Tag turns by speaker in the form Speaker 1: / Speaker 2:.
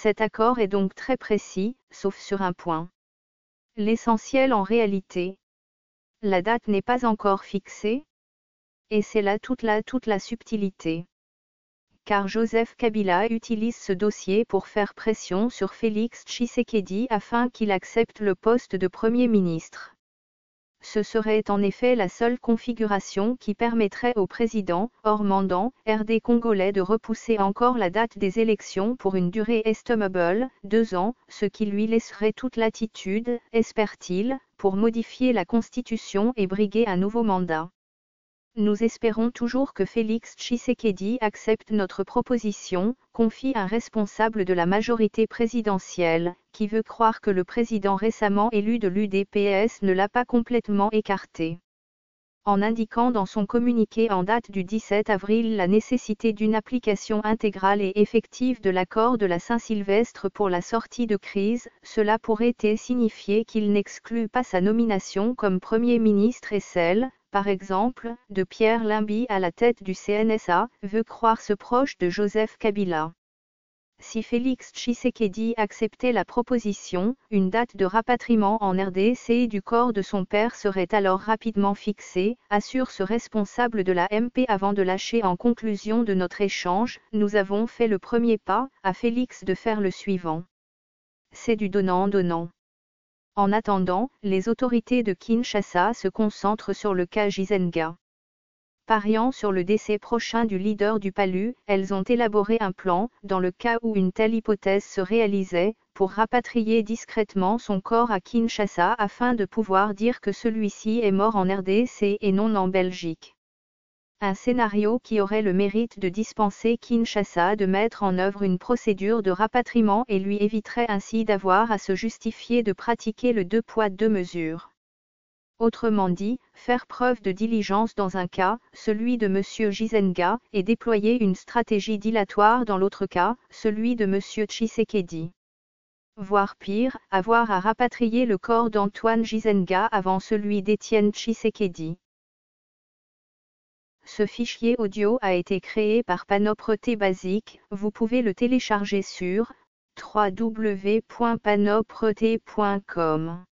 Speaker 1: Cet accord est donc très précis, sauf sur un point. L'essentiel en réalité. La date n'est pas encore fixée. Et c'est là toute la subtilité. Car Joseph Kabila utilise ce dossier pour faire pression sur Félix Tshisekedi afin qu'il accepte le poste de Premier ministre. Ce serait en effet la seule configuration qui permettrait au président, hors mandat, RD congolais de repousser encore la date des élections pour une durée estimable, 2 ans, ce qui lui laisserait toute latitude, espère-t-il, pour modifier la constitution et briguer un nouveau mandat. Nous espérons toujours que Félix Tshisekedi accepte notre proposition, confie un responsable de la majorité présidentielle, qui veut croire que le président récemment élu de l'UDPS ne l'a pas complètement écarté. En indiquant dans son communiqué en date du 17 avril la nécessité d'une application intégrale et effective de l'accord de la Saint-Sylvestre pour la sortie de crise, cela pourrait signifier qu'il n'exclut pas sa nomination comme Premier ministre et celle, par exemple, de Pierre Lumbi à la tête du CNSA, veut croire ce proche de Joseph Kabila. Si Félix Tshisekedi acceptait la proposition, une date de rapatriement en RDC du corps de son père serait alors rapidement fixée, assure ce responsable de la MP avant de lâcher en conclusion de notre échange, nous avons fait le premier pas, à Félix de faire le suivant. C'est du donnant-donnant. En attendant, les autorités de Kinshasa se concentrent sur le cas Gizenga. Pariant sur le décès prochain du leader du PALU, elles ont élaboré un plan, dans le cas où une telle hypothèse se réalisait, pour rapatrier discrètement son corps à Kinshasa afin de pouvoir dire que celui-ci est mort en RDC et non en Belgique. Un scénario qui aurait le mérite de dispenser Kinshasa de mettre en œuvre une procédure de rapatriement et lui éviterait ainsi d'avoir à se justifier de pratiquer le 2 poids 2 mesures. Autrement dit, faire preuve de diligence dans un cas, celui de M. Gizenga, et déployer une stratégie dilatoire dans l'autre cas, celui de M. Tshisekedi. Voire pire, avoir à rapatrier le corps d'Antoine Gizenga avant celui d'Étienne Tshisekedi. Ce fichier audio a été créé par Panopre-T Basic, vous pouvez le télécharger sur www.panopre-t.com.